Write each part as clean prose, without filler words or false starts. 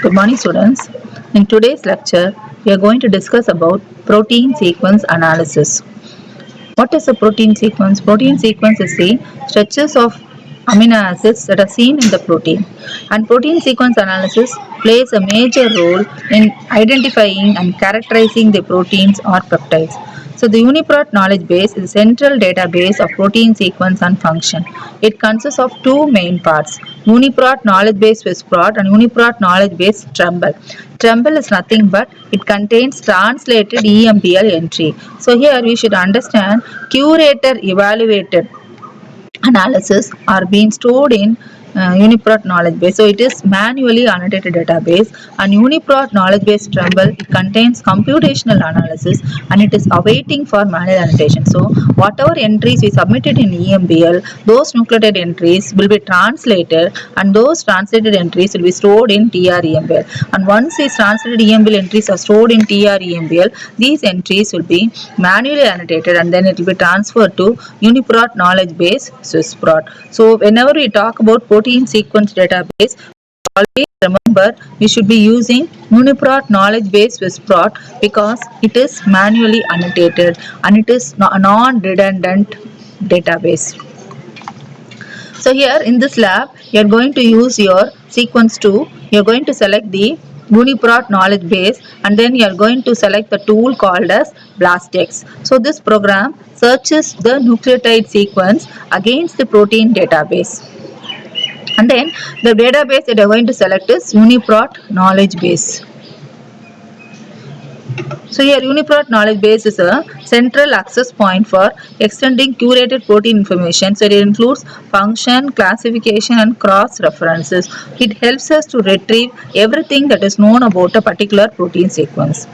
Good morning, students. In today's lecture, we are going to discuss about protein sequence analysis. What is a protein sequence? Protein sequence is the stretches of amino acids that are seen in the protein. And protein sequence analysis plays a major role in identifying and characterizing the proteins or peptides. So the UniProt knowledge base is a central database of protein sequence and function. It consists of two main parts, UniProt knowledge base SwissProt and UniProt knowledge base Tremble. Tremble is nothing but it contains translated EMBL entry. So here we should understand curator evaluated analysis are being stored in UniProt knowledge base. So it is manually annotated database, and UniProt knowledge base Tremble, it contains computational analysis and it is awaiting for manual annotation. So whatever entries we submitted in EMBL, those nucleotide entries will be translated and those translated entries will be stored in TREMBL. And once these translated EMBL entries are stored in TREMBL, these entries will be manually annotated and then it will be transferred to UniProt knowledge base SwissProt. So whenever we talk about protein sequence database, always remember we should be using UniProt knowledge base SwissProt because it is manually annotated and it is a non-redundant database. So here in this lab, you are going to use your sequence 2. You are going to select the UniProt knowledge base and then you are going to select the tool called as BlastX. So this program searches the nucleotide sequence against the protein database. And then the database that you are going to select is UniProt knowledge base. So here UniProt knowledge base is a central access point for extending curated protein information. So it includes function, classification and cross references. It helps us to retrieve everything that is known about a particular protein sequence.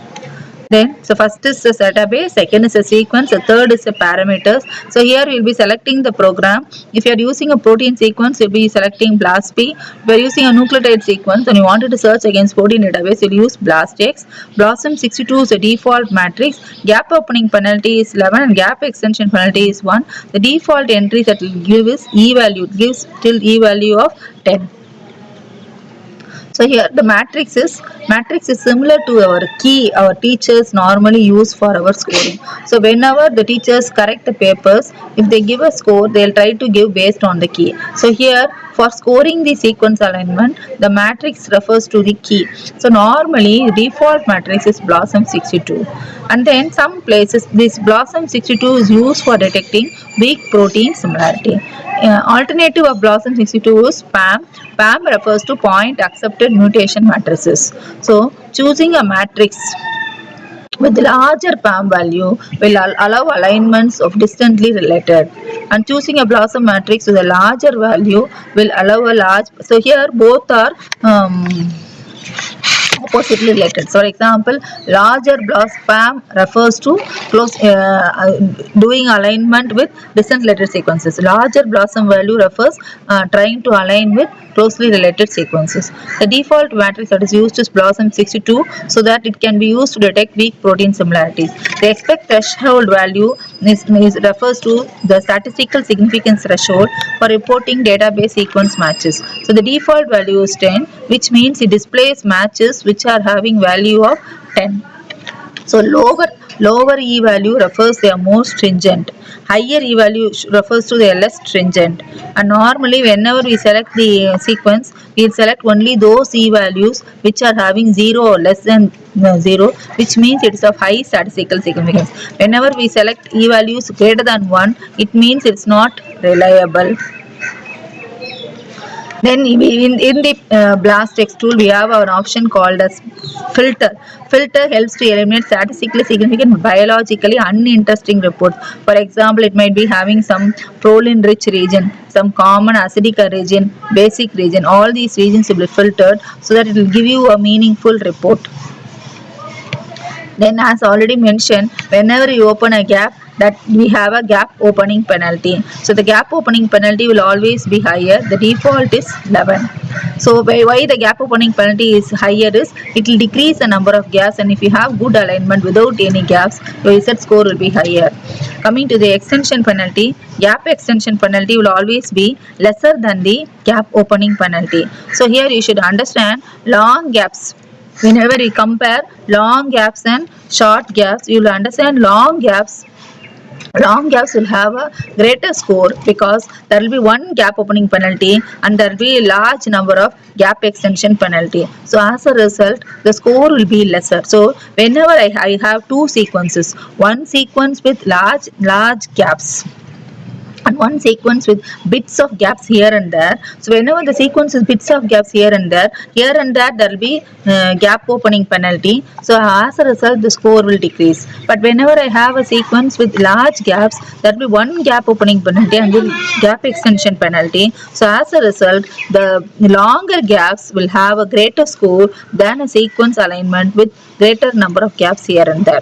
Then, so first is the database, second is a sequence, the third is the parameters. So here we will be selecting the program. If you are using a protein sequence, you will be selecting BLASTP. If you are using a nucleotide sequence and you wanted to search against protein database, you will use BLASTX. BLOSSOM 62 is the default matrix. Gap opening penalty is 11 and gap extension penalty is 1. The default entry that will give is e-value, it gives till e-value of 10. So here the matrix is similar to our key our teachers normally use for our scoring. So whenever the teachers correct the papers, if they give a score, they'll try to give based on the key. So here for scoring the sequence alignment, the matrix refers to the key. So normally default matrix is BLOSSOM 62. And then some places this BLOSSOM 62 is used for detecting weak protein similarity. Alternative of BLOSSOM 62 is PAM. PAM refers to point accepted mutation matrices. So choosing a matrix with larger PAM value will allow alignments of distantly related, and choosing a BLOSSOM matrix with a larger value will allow a large. So here both are oppositely related. So, for example, larger PAM refers to close doing alignment with distant related sequences. Larger BLOSSOM value refers trying to align with closely related sequences. The default matrix that is used is BLOSSOM 62 so that it can be used to detect weak protein similarities. The expect threshold value refers to the statistical significance threshold for reporting database sequence matches. So the default value is 10, which means it displays matches which are having value of 10. So lower E value refers to the more stringent. Higher E value refers to the less stringent. And normally whenever we select the sequence, we select only those E values which are having 0 or less than 0, which means it is of high statistical significance. Whenever we select E values greater than 1, it means it's not reliable. Then in the BlastX tool, we have an option called as filter. Filter helps to eliminate statistically significant biologically uninteresting reports. For example, it might be having some proline rich region, some common acidic region, basic region. All these regions will be filtered so that it will give you a meaningful report. Then as already mentioned, whenever you open a gap, that we have a gap opening penalty. So the gap opening penalty will always be higher. The default is 11. So why the gap opening penalty is higher is it will decrease the number of gaps, and if you have good alignment without any gaps, your Z score will be higher. Coming to the extension penalty, gap extension penalty will always be lesser than the gap opening penalty. So here you should understand long gaps. Whenever we compare long gaps and short gaps, you will understand long gaps will have a greater score because there will be one gap opening penalty and there will be a large number of gap extension penalty. So as a result, the score will be lesser. So whenever I have two sequences, one sequence with large gaps and one sequence with bits of gaps here and there. So whenever the sequence is bits of gaps here and there there will be gap opening penalty. So as a result, the score will decrease. But whenever I have a sequence with large gaps, there will be one gap opening penalty and the gap extension penalty. So as a result, the longer gaps will have a greater score than a sequence alignment with greater number of gaps here and there.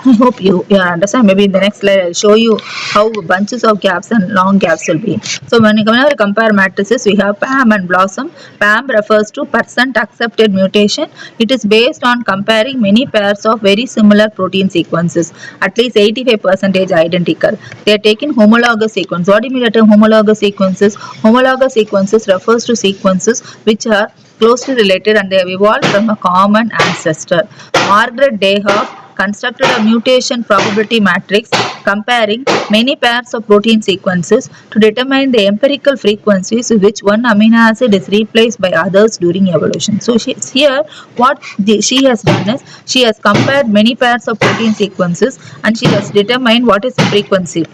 I hope you understand. Maybe in the next slide I'll show you how bunches of gaps and long gaps will be. So whenever we compare matrices, we have PAM and BLOSSOM. PAM refers to percent accepted mutation. It is based on comparing many pairs of very similar protein sequences, at least 85% identical. They are taken homologous sequence. What do you mean by homologous sequences? Homologous sequences refers to sequences which are closely related and they have evolved from a common ancestor. Margaret Dayhoff constructed a mutation probability matrix comparing many pairs of protein sequences to determine the empirical frequencies with which one amino acid is replaced by others during evolution. So what she has done is she has compared many pairs of protein sequences and she has determined what is the frequency.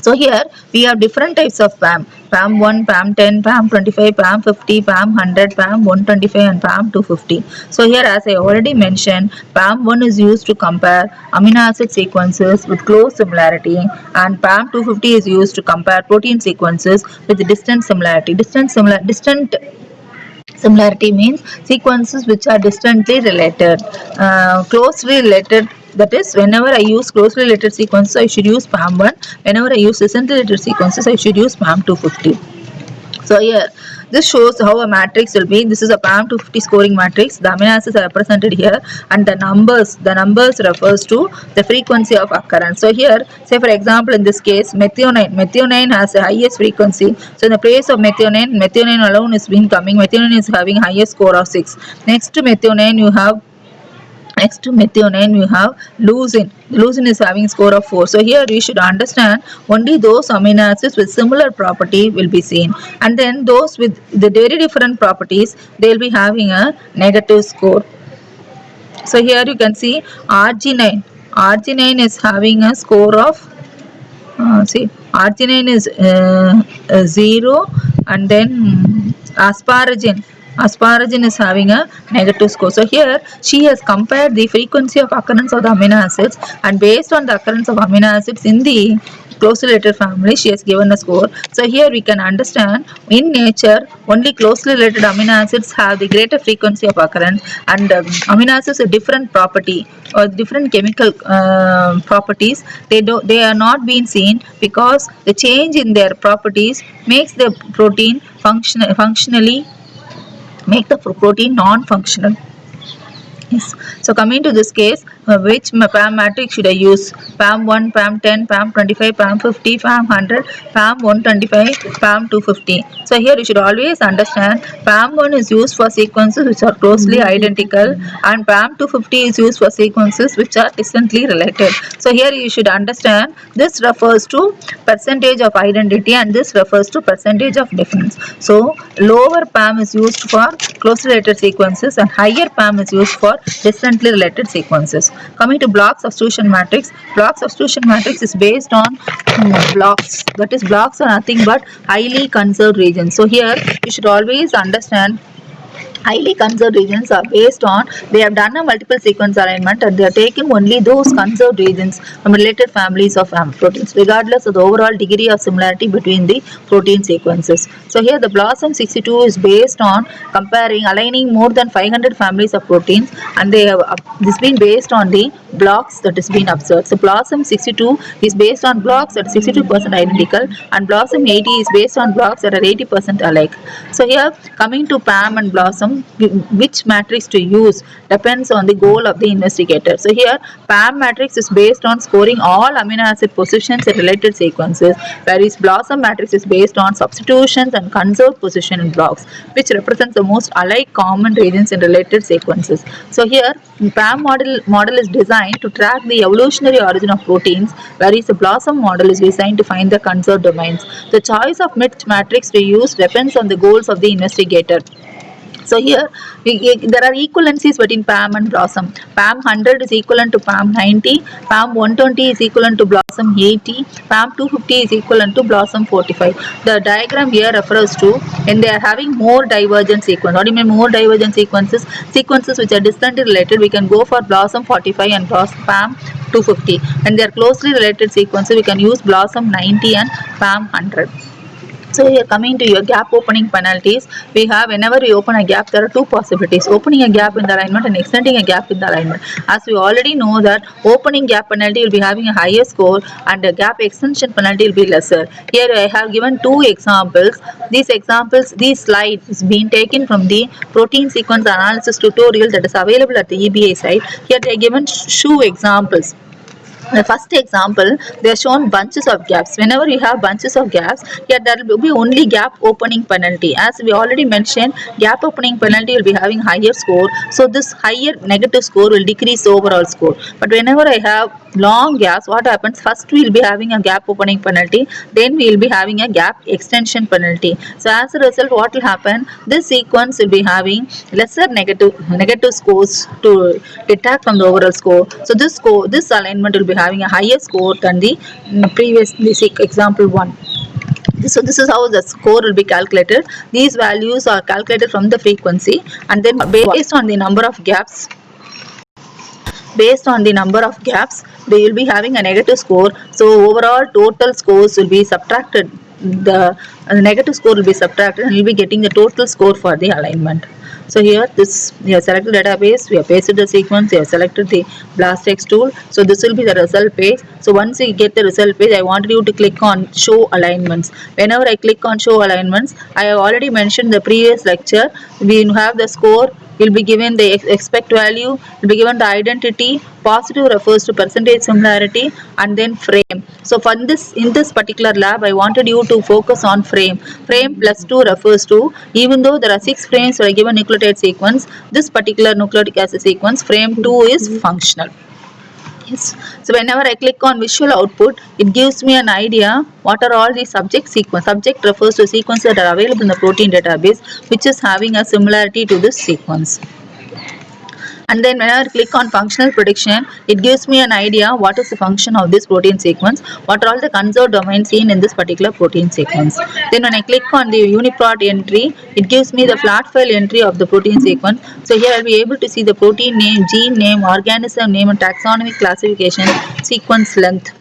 So here we have different types of PAM. PAM 1, PAM 10, PAM 25, PAM 50, PAM 100, PAM 125 and PAM 250. So here as I already mentioned, PAM 1 is used to compare amino acid sequences with close similarity and PAM 250 is used to compare protein sequences with distant similarity. Distant similarity means sequences which are distantly related. Closely related, that is whenever I use closely related sequences I should use PAM1. Whenever I use distantly related sequences I should use PAM 250. So here this shows how a matrix will be. This is a PAM 250 scoring matrix. The amino acids are represented here and the numbers refers to the frequency of occurrence. So here say for example in this case methionine has the highest frequency. So in the place of methionine alone is been coming. Methionine is having highest score of 6. Next to methionine you have leucine. Leucine is having score of 4. So here you should understand only those amino acids with similar property will be seen, and then those with the very different properties they will be having a negative score. So here you can see arginine. Arginine is having a score of see arginine is 0, and then asparagine is having a negative score. So here she has compared the frequency of occurrence of the amino acids, and based on the occurrence of amino acids in the closely related family she has given a score. So here we can understand in nature only closely related amino acids have the greater frequency of occurrence, and amino acids have different property or different chemical properties. They are not being seen because the change in their properties makes the protein functionally make the protein non-functional. Yes. So coming to this case, which PAM matrix should I use? PAM 1, PAM 10, PAM 25, PAM 50, PAM 100, PAM 125, PAM 250. So here you should always understand PAM 1 is used for sequences which are closely identical, and PAM 250 is used for sequences which are distantly related. So here you should understand this refers to percentage of identity and this refers to percentage of difference. So lower PAM is used for closely related sequences and higher PAM is used for distantly related sequences. Coming to block substitution matrix, block substitution matrix is based on blocks. That is, blocks are nothing but highly conserved regions. So here you should always understand Highly conserved regions are based on they have done a multiple sequence alignment and they are taking only those conserved regions from related families of proteins regardless of the overall degree of similarity between the protein sequences. So here the BLOSSOM 62 is based on comparing aligning more than 500 families of proteins, and they have this been based on the blocks that is been observed. So BLOSSOM 62 is based on blocks that are 62% identical, and BLOSSOM 80 is based on blocks that are 80% alike. So here coming to PAM and BLOSSOM, which matrix to use depends on the goal of the investigator. So here PAM matrix is based on scoring all amino acid positions in related sequences, whereas BLOSSOM matrix is based on substitutions and conserved position in blocks, which represents the most alike common regions in related sequences. So here PAM model is designed to track the evolutionary origin of proteins, whereas the BLOSSOM model is designed to find the conserved domains. The choice of which matrix to use depends on the goals of the investigator. So here there are equivalencies between PAM and BLOSSOM. PAM 100 is equivalent to PAM 90, PAM 120 is equivalent to BLOSSOM 80, PAM 250 is equivalent to BLOSSOM 45. The diagram here refers to when they are having more divergent sequence. What do you mean more divergent sequences? Sequences which are distantly related, we can go for BLOSSOM 45 and PAM 250. When they are closely related sequences, we can use BLOSSOM 90 and PAM 100. So here coming to your gap opening penalties, we have whenever we open a gap, there are two possibilities: opening a gap in the alignment and extending a gap in the alignment. As we already know that opening gap penalty will be having a higher score and the gap extension penalty will be lesser. Here I have given two examples. These slides is being taken from the protein sequence analysis tutorial that is available at the EBA site. Here they are given two examples. The first example, they are shown bunches of gaps. Whenever you have bunches of gaps, here there will be only gap opening penalty. As we already mentioned, gap opening penalty will be having higher score. So this higher negative score will decrease the overall score. But whenever I have long gaps, what happens? First we will be having a gap opening penalty, then we will be having a gap extension penalty. So as a result, what will happen? This sequence will be having lesser negative scores to detract from the overall score. So this alignment will be having a higher score than the previous example 1. So this is how the score will be calculated. These values are calculated from the frequency, and then based on the number of gaps, they will be having a negative score. So overall total scores will be subtracted. The negative score will be subtracted and you will be getting the total score for the alignment. So here we have selected database, we have pasted the sequence, we have selected the BLASTX tool. So this will be the result page. So once you get the result page, I wanted you to click on show alignments. Whenever I click on show alignments, I have already mentioned in the previous lecture, we have the score, will be given the expect value, will be given the identity, positive refers to percentage similarity, and then frame. So for this, in this particular lab, I wanted you to focus on frame. Frame plus 2 refers to, even though there are 6 frames for a given nucleotide sequence, this particular nucleic acid sequence, frame 2 is functional. Yes. So whenever I click on visual output, it gives me an idea what are all the subject sequence. Subject refers to sequences that are available in the protein database, which is having a similarity to this sequence. And then when I click on functional prediction, it gives me an idea what is the function of this protein sequence, what are all the conserved domains seen in this particular protein sequence. Then when I click on the UniProt entry, it gives me the flat file entry of the protein sequence. So here I'll be able to see the protein name, gene name, organism name, and taxonomic classification, sequence length.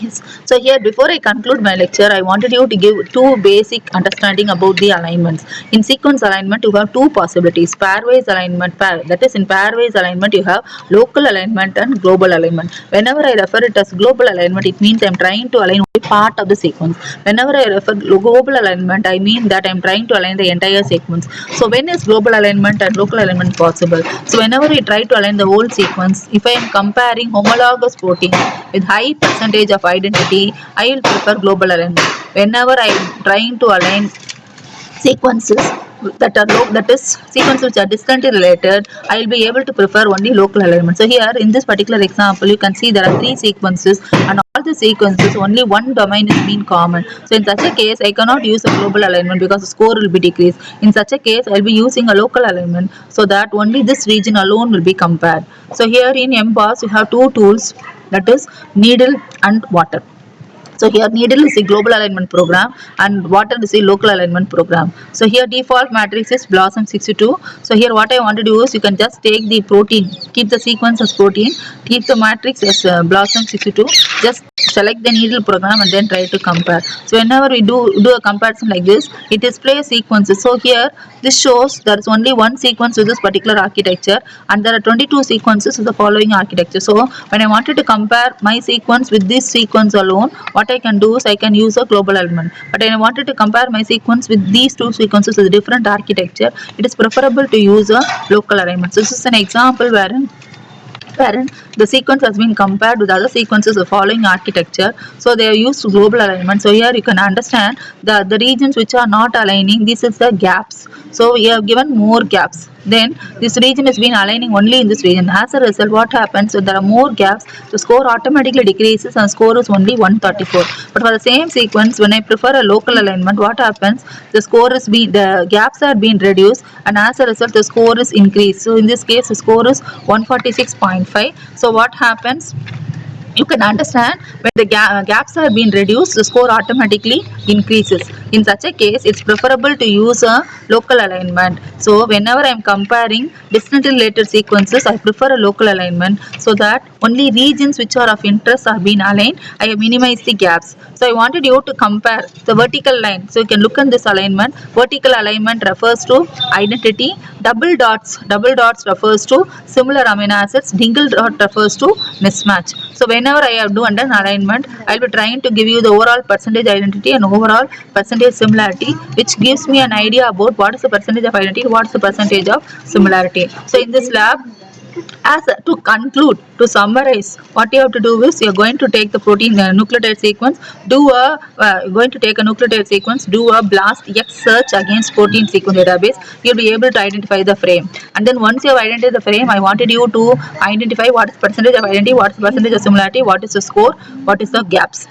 Yes. So here before I conclude my lecture, I wanted you to give two basic understanding about the alignments. In sequence alignment, you have two possibilities: pairwise alignment. That is, in pairwise alignment, you have local alignment and global alignment. Whenever I refer it as global alignment, it means I'm trying to align only part of the sequence. Whenever I refer global alignment, I mean that I'm trying to align the entire sequence. So when is global alignment and local alignment possible? So whenever we try to align the whole sequence, if I am comparing homologous proteins with high percentage of identity, I will prefer global alignment. Whenever I am trying to align sequences that are sequences which are distantly related, I will be able to prefer only local alignment. So here in this particular example, you can see there are 3 sequences, and all the sequences only one domain is being common. So in such a case, I cannot use a global alignment because the score will be decreased. In such a case, I will be using a local alignment so that only this region alone will be compared. So here in MBOSS, you have two tools, that is needle and water. So here needle is a global alignment program and water is a local alignment program. So here default matrix is BLOSUM 62. So here what I want to do is you can just take the protein, keep the sequence as protein, keep the matrix as BLOSUM 62, just select the needle program and then try to compare. So whenever we do a comparison like this, it displays sequences. So here this shows there is only one sequence with this particular architecture and there are 22 sequences with the following architecture. So when I wanted to compare my sequence with this sequence alone, what I can do is I can use a global element. But when I wanted to compare my sequence with these two sequences with different architecture, it is preferable to use a local alignment. So this is an example wherein the sequence has been compared with other sequences of following architecture. So they are used to global alignment. So here you can understand the regions which are not aligning, this is the gaps. So we have given more gaps. Then this region has been aligning only in this region. As a result, what happens? So there are more gaps, the score automatically decreases and score is only 134. But for the same sequence, when I prefer a local alignment, what happens? The gaps are being reduced and as a result the score is increased. So in this case the score is 146.5. So what happens? You can understand when the gaps are being reduced, the score automatically increases. In such a case, it's preferable to use a local alignment. So whenever I'm comparing distantly related sequences, I prefer a local alignment so that only regions which are of interest are being aligned. I minimize the gaps. So I wanted you to compare the vertical line. So you can look at this alignment. Vertical alignment refers to identity. Double dots refers to similar amino acids. Single dot refers to mismatch. So whenever I have done an alignment, I'll be trying to give you the overall percentage identity and overall percentage similarity, which gives me an idea about what is the percentage of identity, what is the percentage of similarity. So in this lab, as to conclude, to summarize, what you have to do is you are going to take the protein nucleotide sequence, going to take a nucleotide sequence, do a BLAST X search against protein sequence database. You'll be able to identify the frame, and then once you have identified the frame, I wanted you to identify what is percentage of identity, what is percentage of similarity, what is the score, what is the gaps.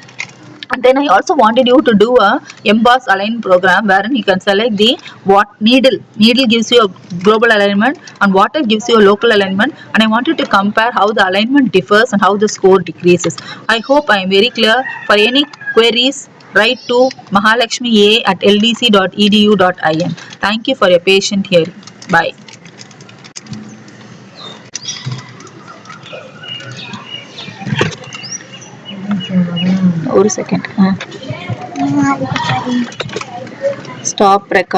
And then I also wanted you to do a emboss align program wherein you can select the what needle gives you a global alignment and water gives you a local alignment, and I wanted to compare how the alignment differs and how the score decreases. I hope I am very clear. For any queries, write to mahalakshmi@ldc.edu.in. Thank you for your patient hearing. Bye. One second. Stop record.